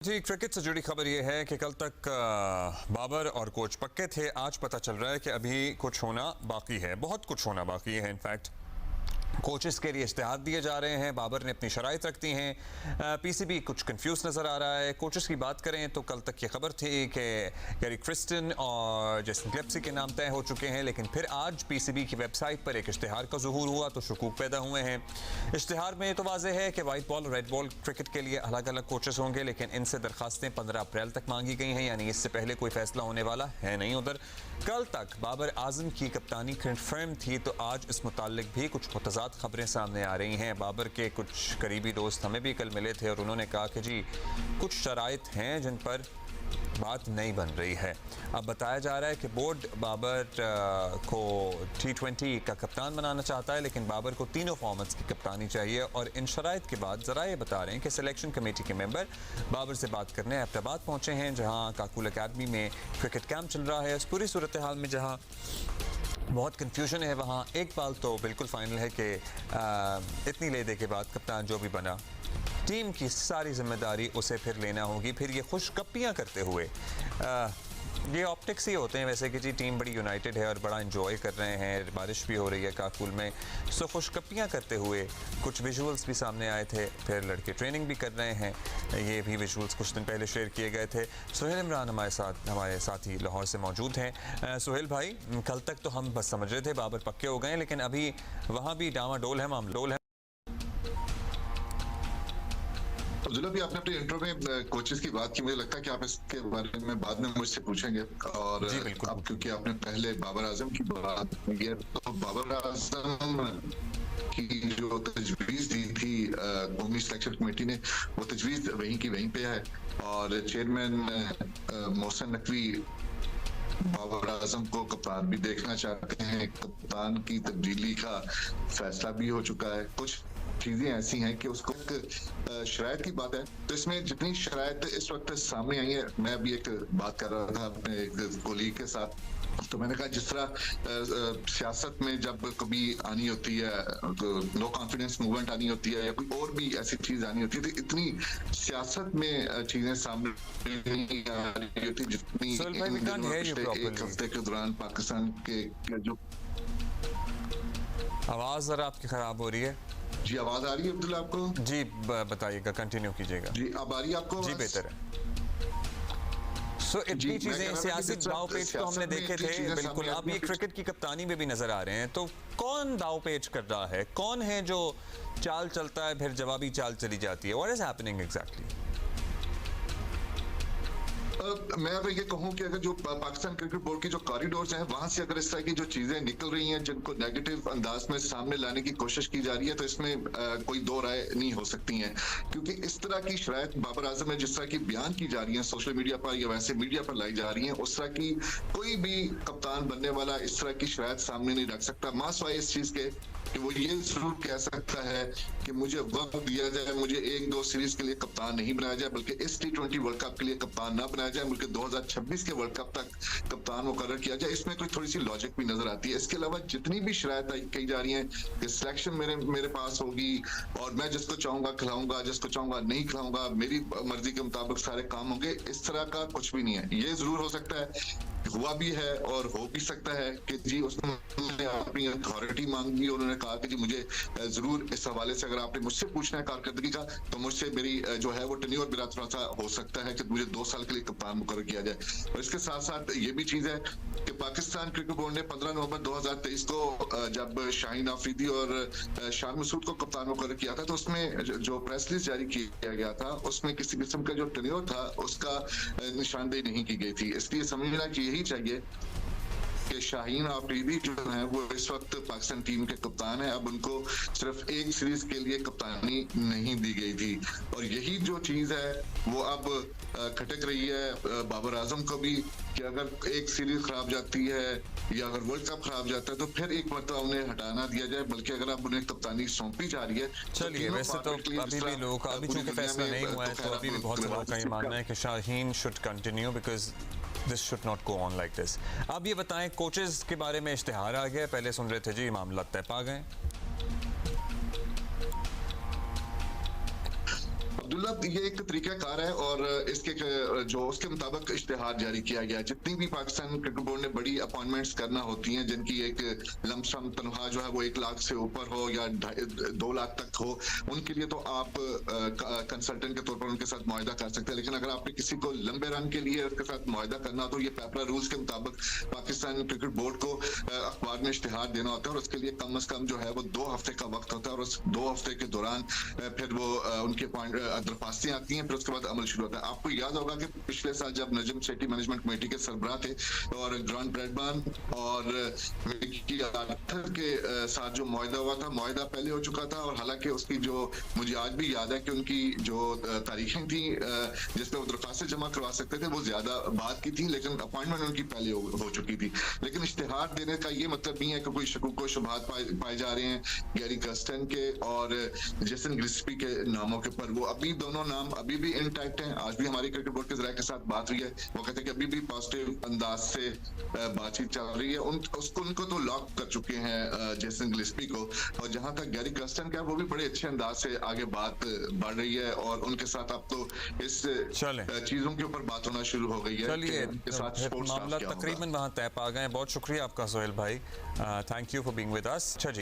जी, cricket से जुड़ी खबर ये है कि कल तक बाबर और कोच पक्के थे। आज पता चल रहा है कि अभी कुछ होना बाकी है, बहुत कुछ होना बाकी है। इनफैक्ट कोचेस के लिए इश्तिहार दिए जा रहे हैं। बाबर ने अपनी शराइत रख दी हैं। पीसीबी कुछ कंफ्यूज नज़र आ रहा है। कोचेस की बात करें तो कल तक ये खबर थी कि गैरी क्रिस्टन और जेसन क्लेप्सी के नाम तय हो चुके हैं, लेकिन फिर आज पीसीबी की वेबसाइट पर एक इश्तिहार का ज़ुहूर हुआ तो शकूक पैदा हुए हैं। इश्तिहार में तो वाज़ेह है कि वाइट बॉल और रेड बॉल क्रिकेट के लिए अलग अलग कोचेस होंगे, लेकिन इनसे दरखास्तें 15 अप्रैल तक मांगी गई हैं, यानी इससे पहले कोई फैसला होने वाला है नहीं। उधर कल तक बाबर आजम की कप्तानी कन्फर्म थी, तो आज इस मुताल्लिक भी कुछ मुतज़ाद खबरें सामने आ रही हैं। बाबर के कुछ करीबी दोस्त हमें भी कल मिले थे और उन्होंने कहा कि जी कुछ शराइत हैं जिन पर बात नहीं बन रही है। अब बताया जा रहा है कि बोर्ड बाबर को T20 का कप्तान बनाना चाहता है, लेकिन बाबर को तीनों फॉर्मेट्स की कप्तानी चाहिए। और इन शराइत के बाद ज़रा ये बता रहे हैं कि सिलेक्शन कमेटी के मेंबर बाबर से बात करने अहमदाबाद पहुँचे हैं, जहाँ काकुल अकेडमी में क्रिकेट कैंप चल रहा है। इस पूरी सूरत हाल में जहाँ बहुत कन्फ्यूजन है, वहाँ एक बात तो बिल्कुल फाइनल है कि इतनी लेदे के बाद कप्तान जो भी बना, टीम की सारी जिम्मेदारी उसे फिर लेना होगी। फिर ये खुशगप्पियाँ करते हुए ये ऑप्टिक्स ही होते हैं वैसे कि जी टीम बड़ी यूनाइटेड है और बड़ा एंजॉय कर रहे हैं, बारिश भी हो रही है काकुल में, सो खुशगप्पियाँ करते हुए कुछ विजुअल्स भी सामने आए थे। फिर लड़के ट्रेनिंग भी कर रहे हैं, ये भी विजुअल्स कुछ दिन पहले शेयर किए गए थे। सुहेल इमरान हमारे साथी लाहौर से मौजूद हैं। सुहेल भाई, कल तक तो हम बस समझ रहे थे बाबर पक्के हो गए, लेकिन अभी वहाँ भी डामाडोल है, मामलोल है। अब्दुल्ला भी आपने अपने इंट्रो में कोचेस की बात की, मुझे लगता है कि आप इसके बारे में बाद में मुझसे पूछेंगे। और अब क्योंकि आपने पहले बाबर आजम की बात की है, तो बाबर आजम की जो तजवीज़ दी थी कौमी सिलेक्शन कमेटी ने, वो तजवीज़ वहीं की वहीं पे है। और चेयरमैन मोहसिन नकवी बाबर आजम को कप्तान भी देखना चाहते हैं। कप्तान की तब्दीली का फैसला भी हो चुका है। कुछ चीजें ऐसी हैं कि उसको एक शरायत की बात है, तो इसमें जितनी शरायत इस वक्त सामने आई है, मैं अभी एक बात कर रहा था अपने एक कोलीग के साथ, तो मैंने कहा जिस तरह सियासत में जब कभी आनी होती है नो कॉन्फिडेंस मूवमेंट आनी होती है या कोई और भी ऐसी चीज आनी होती है, तो इतनी सियासत में चीजें सामने नहीं आ रही होती जितनी एक हफ्ते के दौरान पाकिस्तान के जो। आवाज जरा आपकी खराब हो रही है। जी, आवाज आ रही है अब्दुल्ला आपको? जी बताइएगा, कंटिन्यू कीजिएगा। जी, अब आ रही है आपको? जी बेहतर है। इतनी चीजें सियासी दाव पेच तो हमने देखे थे बिल्कुल। अब ये क्रिकेट की कप्तानी में भी नजर आ रहे हैं, तो कौन दाव पेच कर रहा है, कौन है जो चाल चलता है फिर जवाबी चाल चली जाती है? What is happening exactly? मैं अब ये कहूं कि अगर जो पाकिस्तान क्रिकेट बोर्ड की जो कॉरिडोर्स हैं, वहां से अगर इस तरह की जो चीजें निकल रही हैं जिनको नेगेटिव अंदाज में सामने लाने की कोशिश की जा रही है, तो इसमें कोई दो राय नहीं हो सकती हैं। क्योंकि इस तरह की शरायत बाबर आजम में जिस तरह की बयान की जा रही है सोशल मीडिया पर या वैसे मीडिया पर लाई जा रही है, उस तरह की कोई भी कप्तान बनने वाला इस तरह की शरायत सामने नहीं रख सकता। मासवाए इस चीज के कि वो ये जरूर कह सकता है कि मुझे वक्त दिया जाए, मुझे एक दो सीरीज के लिए कप्तान नहीं बनाया जाए, बल्कि इस T20 वर्ल्ड कप के लिए कप्तान ना बनाया जाए, बल्कि 2026 के वर्ल्ड कप तक कप्तान मुकर्रर किया जाए। इसमें कोई थोड़ी सी लॉजिक भी नजर आती है। इसके अलावा जितनी भी शरायत कही जा रही है कि सिलेक्शन मेरे पास होगी और मैं जिसको चाहूंगा खिलाऊंगा, जिसको चाहूंगा नहीं खिलाऊंगा, मेरी मर्जी के मुताबिक सारे काम होंगे, इस तरह का कुछ भी नहीं है। ये जरूर हो सकता है, हुआ भी है और हो भी सकता है कि जी उसने अपनी अथॉरिटी मांगी और उन्होंने कहा कि जी मुझे जरूर इस हवाले से अगर आपने मुझसे पूछना है कारकर्दगी का, तो मुझसे मेरी जो है वो टेन्योर मेरा थोड़ा सा हो सकता है कि मुझे 2 साल के लिए कप्तान मुकर्रर किया जाए। और इसके साथ साथ ये भी चीज है कि पाकिस्तान क्रिकेट बोर्ड ने 15 नवंबर 2023 को जब शाहीन आफरीदी और शान मसूद को कप्तान मुकर्रर किया था, तो उसमें जो प्रेस रिलीज जारी किया गया था उसमें किसी किस्म का जो टेन्योर था उसका निशानदेही नहीं की गई थी। इसलिए समझना कि यही चाहिए कि शाहीन आफरीदी जो है वो इस वक्त पाकिस्तान टीम के कप्तान है। अब उनको सिर्फ एक सीरीज के लिए कप्तानी नहीं दी गई थी और यही जो चीज है वो अब खटक रही है बाबर आजम को भी कि अगर एक सीरीज खराब जाती है या अगर वर्ल्ड कप खराब जाता है तो फिर एक मरतबा उन्हें हटाना दिया जाए, बल्कि अगर अब उन्हें कप्तानी सौंपी जा रही है। चलिए, वैसे तो अभी भी लोगों का, अभी चूंकि फैसला नहीं हुआ है, तो अभी भी बहुत से लोगों का ये मानना है कि Shaheen should continue because this should not go on like this. अब ये बताएं, कोचेस के बारे में इश्तिहार आ गया, पहले सुन रहे थे जी मामला तय पा गए। अब्दुल्ला, ये एक तरीकाकार है और इसके जो उसके मुताबिक इश्तिहार जारी किया गया। जितनी भी पाकिस्तान क्रिकेट बोर्ड ने बड़ी अपॉइंटमेंट्स करना होती हैं, जिनकी एक लमसम तनख्वाह जो है वो 1 लाख से ऊपर हो या 2 लाख तक हो, उनके लिए तो आप कंसल्टेंट के तौर पर उनके साथ मुआहिदा कर सकते हैं। लेकिन अगर आपने किसी को लंबे रन के लिए उसके साथ मुआहिदा करना हो तो ये पेपरा रूल्स के मुताबिक पाकिस्तान क्रिकेट बोर्ड को अखबार में इश्तिहार देना होता है और उसके लिए कम अज कम जो है वो 2 हफ्ते का वक्त होता है और उस 2 हफ्ते के दौरान फिर वो उनके दरखास्तें आती हैं, फिर उसके बाद अमल शुरू होता है। आपको याद होगा कि पिछले साल जब नजम सेठी मैनेजमेंट कमेटी के सरबराह थे और ग्रांट ब्रैडमैन और मिकी आर्थर के साथ जो मुआहिदा हुआ था, मुआहिदा पहले हो चुका था और हालांकि उसकी जो मुझे आज भी याद है कि उनकी जो तारीखें थी जिसपे वो दरखास्तें जमा करवा सकते थे वो ज्यादा बात की थी, लेकिन अपॉइंटमेंट उनकी पहले हो चुकी थी। लेकिन इश्तिहार देने का ये मतलब नहीं है कि कोई शकूक व शुबहात पाए जा रहे हैं गैरी कर्स्टन के और जेसन गिलस्पी के नामों के पर। वो अभी दोनों नाम अभी भी इंटैक्ट हैं। आज भी हमारी क्रिकेट बोर्ड के जराये के साथ बात हुई है, वो कहते हैं कि अभी भी पॉजिटिव अंदाज से बातचीत चल रही है। उनको तो लॉक कर चुके हैं जेसन गिलस्पी को, और जहां तक गैरी कर्स्टन का वो भी बड़े अच्छे अंदाज से आगे बात बढ़ रही है और उनके साथ अब तो इस चीजों के ऊपर बात होना शुरू हो गई है। चलिए, उनके साथ मामला तकरीबन वहां तय पा गए। बहुत शुक्रिया आपका सोहेल भाई, thank you for being with us. अच्छा जी।